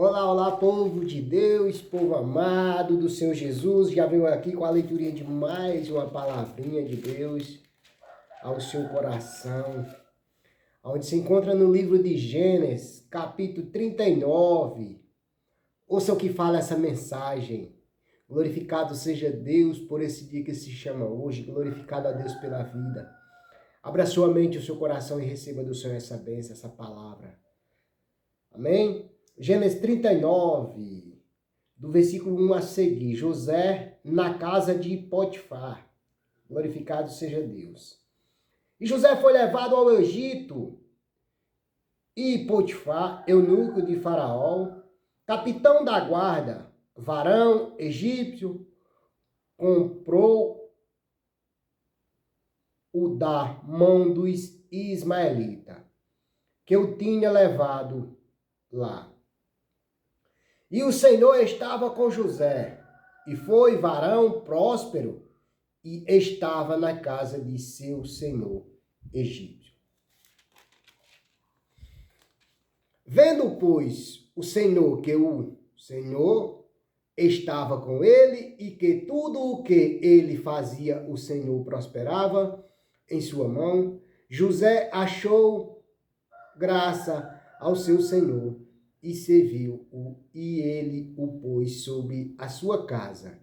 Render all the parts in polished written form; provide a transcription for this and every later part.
Olá, olá, povo de Deus, povo amado do Senhor Jesus. Já veio aqui com a leitura de mais uma palavrinha de Deus ao seu coração, onde se encontra no livro de Gênesis, capítulo 39. Ouça o que fala essa mensagem. Glorificado seja Deus por esse dia que se chama hoje, glorificado a Deus pela vida. Abra sua mente e o seu coração e receba do Senhor essa bênção, essa palavra. Amém? Gênesis 39, do versículo 1 a seguir. José na casa de Potifar. Glorificado seja Deus. E José foi levado ao Egito. E Potifar, eunuco de Faraó, capitão da guarda, varão egípcio, comprou-o da mão dos ismaelitas, que eu tinha levado lá. E o Senhor estava com José, e foi varão próspero, e estava na casa de seu senhor egípcio. Vendo, pois, o Senhor que o Senhor estava com ele, e que tudo o que ele fazia, o Senhor prosperava em sua mão, José achou graça ao seu senhor, e serviu-o, e ele o pôs sobre a sua casa,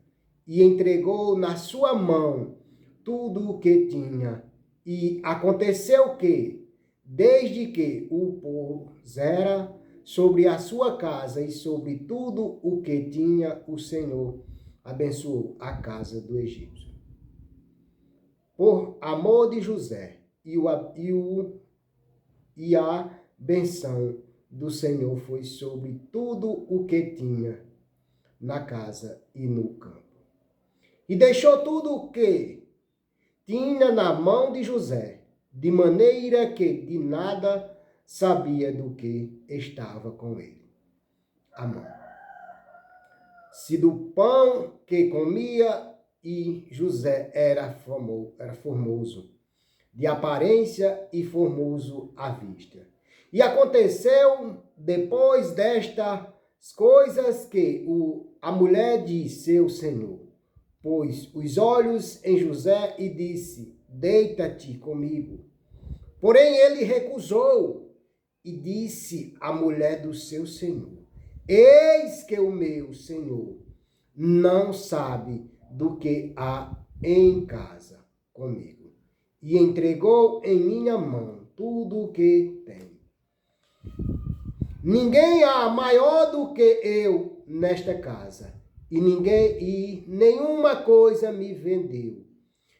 e entregou na sua mão tudo o que tinha. E aconteceu que, desde que o pusera sobre a sua casa e sobre tudo o que tinha, o Senhor abençoou a casa do egípcio. Por amor de José, e a benção do Senhor foi sobre tudo o que tinha na casa e no campo. E deixou tudo o que tinha na mão de José, de maneira que de nada sabia do que estava com ele. Amém. Se do pão que comia, e José era formoso, de aparência e formoso à vista. E aconteceu, depois destas coisas, que a mulher de seu senhor pôs os olhos em José e disse: deita-te comigo. Porém ele recusou e disse à mulher do seu senhor: eis que o meu senhor não sabe do que há em casa comigo, e entregou em minha mão tudo o que tem. Ninguém há maior do que eu nesta casa, e nenhuma coisa me vendeu,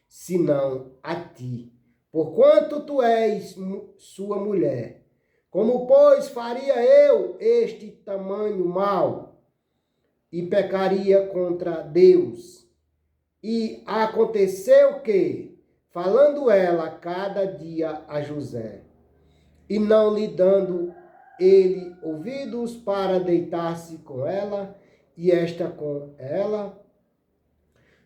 senão a ti, porquanto tu és sua mulher. Como, pois, faria eu este tamanho mal, e pecaria contra Deus? E aconteceu que, falando ela cada dia a José, e não lhe dando ele ouvidos para deitar-se com ela, e esta com ela,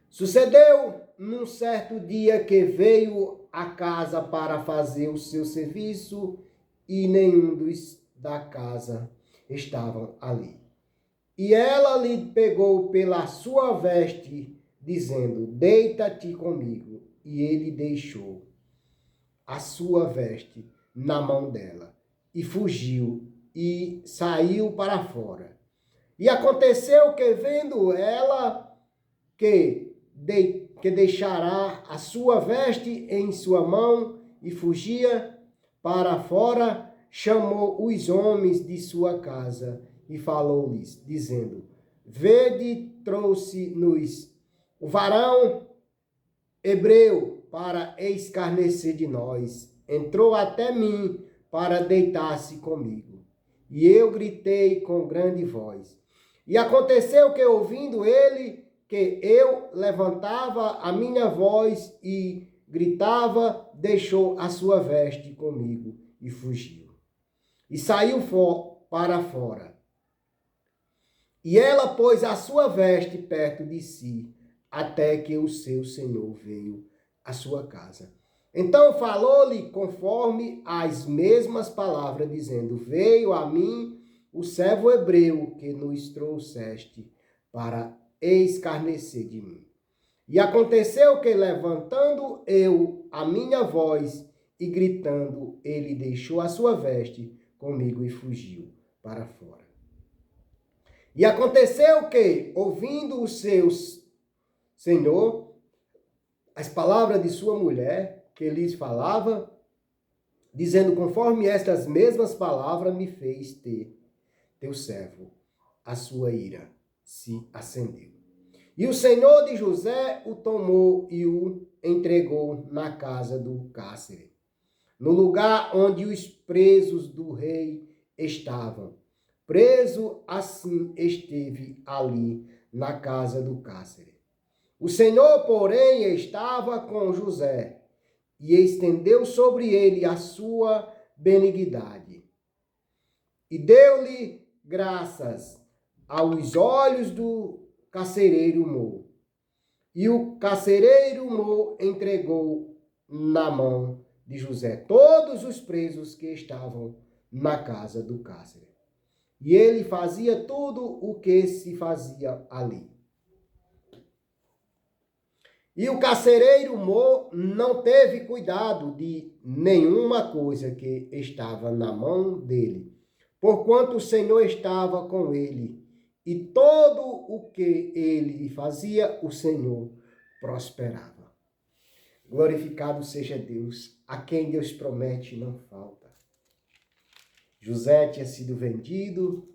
sucedeu num certo dia que veio à casa para fazer o seu serviço, e nenhum dos da casa estavam ali. E ela lhe pegou pela sua veste, dizendo: deita-te comigo. E ele deixou a sua veste na mão dela, e fugiu, e saiu para fora. E aconteceu que, vendo ela que deixara a sua veste em sua mão, e fugia para fora, chamou os homens de sua casa, e falou-lhes, dizendo: vede, trouxe-nos o varão hebreu para escarnecer de nós. Entrou até mim para deitar-se comigo. E eu gritei com grande voz. E aconteceu que, ouvindo ele, que eu levantava a minha voz e gritava, deixou a sua veste comigo e fugiu. E saiu para fora. E ela pôs a sua veste perto de si, até que o seu senhor veio à sua casa. Então falou-lhe conforme as mesmas palavras, dizendo: veio a mim o servo hebreu que nos trouxeste para escarnecer de mim. E aconteceu que, levantando eu a minha voz e gritando, ele deixou a sua veste comigo e fugiu para fora. E aconteceu que, ouvindo o seu senhor, as palavras de sua mulher, que lhes falava, dizendo, conforme estas mesmas palavras me fez ter teu servo, a sua ira se acendeu. E o senhor de José o tomou e o entregou na casa do cárcere, no lugar onde os presos do rei estavam. Preso assim esteve ali na casa do cárcere. O Senhor, porém, estava com José e estendeu sobre ele a sua benignidade. E deu-lhe graças aos olhos do carcereiro Mo. E o carcereiro Mo entregou na mão de José todos os presos que estavam na casa do cárcere. E ele fazia tudo o que se fazia ali. E o carcereiro Mo não teve cuidado de nenhuma coisa que estava na mão dele, porquanto o Senhor estava com ele, e todo o que ele fazia, o Senhor prosperava. Glorificado seja Deus, a quem Deus promete não falta. José tinha sido vendido,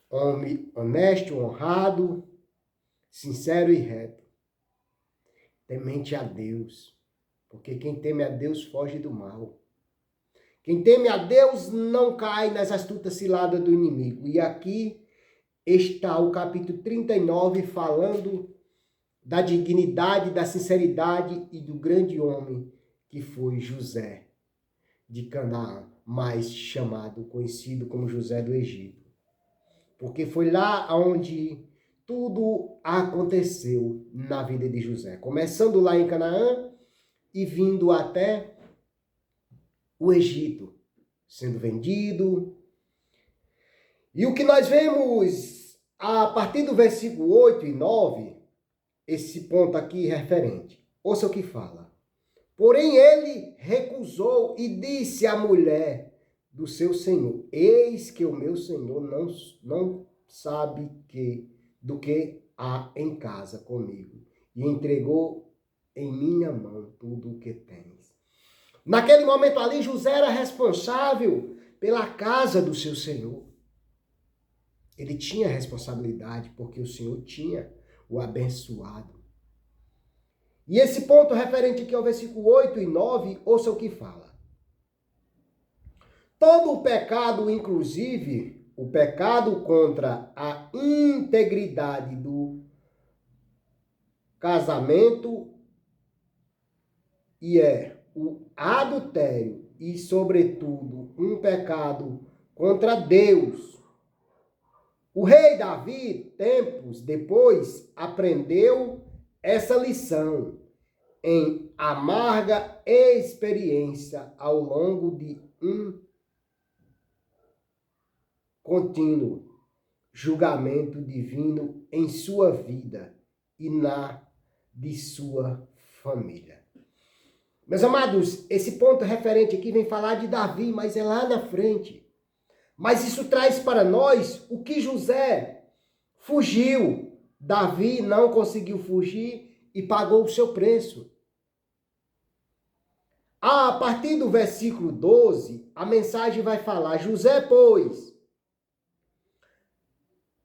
homem honesto, honrado, sincero e reto, temente a Deus, porque quem teme a Deus foge do mal. Quem teme a Deus não cai nas astutas ciladas do inimigo. E aqui está o capítulo 39 falando da dignidade, da sinceridade e do grande homem que foi José de Canaã, mais chamado, conhecido como José do Egito. Porque foi lá onde tudo aconteceu na vida de José. Começando lá em Canaã e vindo até o Egito, sendo vendido. E o que nós vemos a partir do versículo 8 e 9, esse ponto aqui referente. Ouça o que fala. Porém ele recusou e disse à mulher do seu senhor, eis que o meu senhor não sabe do que há em casa comigo, e entregou em minha mão tudo o que tens. Naquele momento ali, José era responsável pela casa do seu senhor. Ele tinha responsabilidade porque o Senhor tinha o abençoado. E esse ponto referente aqui ao versículo 8 e 9, ouça o que fala. Todo o pecado, inclusive o pecado contra a integridade do casamento, e é o adultério e, sobretudo, um pecado contra Deus. O rei Davi, tempos depois, aprendeu essa lição em amarga experiência ao longo de um contínuo julgamento divino em sua vida e na de sua família. Meus amados, esse ponto referente aqui vem falar de Davi, mas é lá na frente. Mas isso traz para nós o que José fugiu. Davi não conseguiu fugir e pagou o seu preço. A partir do versículo 12, a mensagem vai falar, José, pois,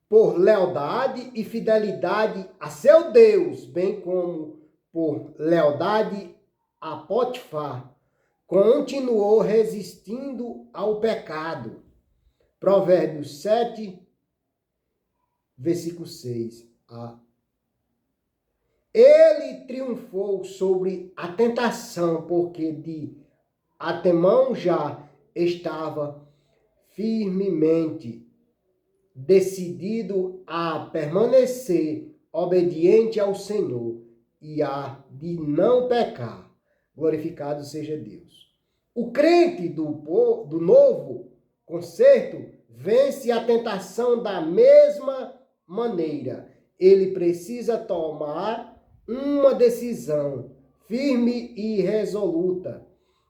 por lealdade e fidelidade a seu Deus, bem como por lealdade a Potifar, continuou resistindo ao pecado. Provérbios 7, versículo 6. Ele triunfou sobre a tentação, porque de antemão já estava firmemente decidido a permanecer obediente ao Senhor e a de não pecar. Glorificado seja Deus. O crente do novo concerto vence a tentação da mesma maneira. Ele precisa tomar uma decisão firme e resoluta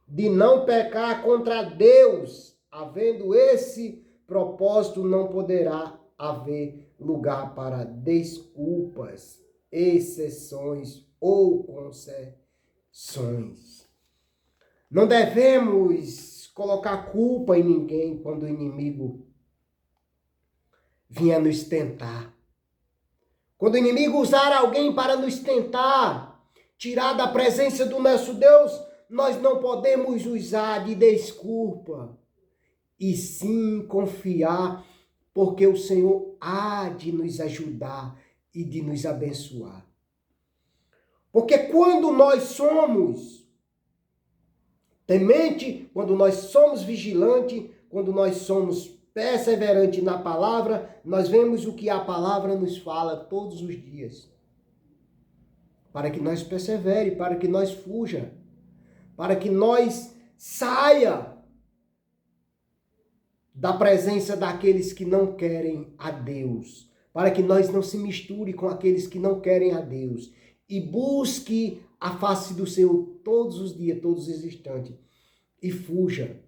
de não pecar contra Deus. Havendo esse propósito, não poderá haver lugar para desculpas, exceções ou concessões. Não devemos colocar culpa em ninguém quando o inimigo vier nos tentar. Quando o inimigo usar alguém para nos tentar, tirar da presença do nosso Deus, nós não podemos usar de desculpa, e sim confiar, porque o Senhor há de nos ajudar e de nos abençoar. Porque quando nós somos temente, quando nós somos vigilantes, quando nós somos perseverantes na palavra, nós vemos o que a palavra nos fala todos os dias. Para que nós persevere, para que nós fuja, para que nós saia da presença daqueles que não querem a Deus, para que nós não se misture com aqueles que não querem a Deus e busque a face do Senhor todos os dias, todos os instantes e fuja.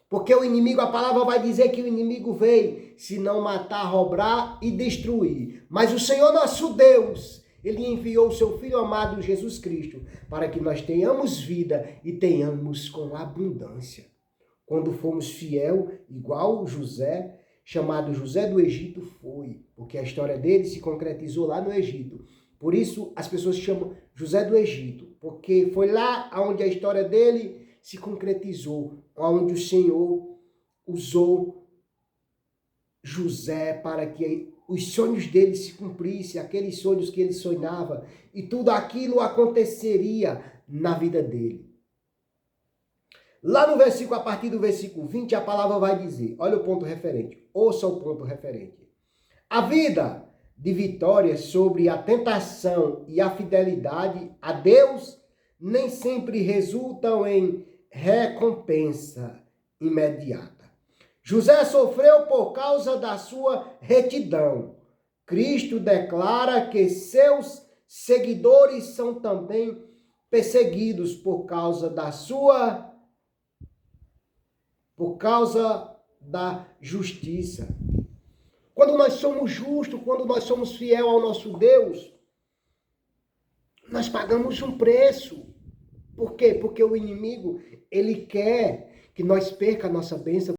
Porque o inimigo, a palavra vai dizer que o inimigo veio se não matar, roubar e destruir. Mas o Senhor nosso Deus, Ele enviou o seu Filho amado Jesus Cristo para que nós tenhamos vida e tenhamos com abundância. Quando fomos fiel, igual José, chamado José do Egito, foi. Porque a história dele se concretizou lá no Egito. Por isso as pessoas chamam José do Egito. Porque foi lá onde a história dele se concretizou. Onde o Senhor usou José para que os sonhos dele se cumprissem. Aqueles sonhos que ele sonhava. E tudo aquilo aconteceria na vida dele. Lá no versículo, a partir do versículo 20, a palavra vai dizer, olha o ponto referente, ouça o ponto referente. A vida de vitória sobre a tentação e a fidelidade a Deus nem sempre resultam em recompensa imediata. José sofreu por causa da sua retidão. Cristo declara que seus seguidores são também perseguidos por causa da justiça. Quando nós somos justos, quando nós somos fiéis ao nosso Deus, nós pagamos um preço. Por quê? Porque o inimigo, ele quer que nós perca a nossa bênção.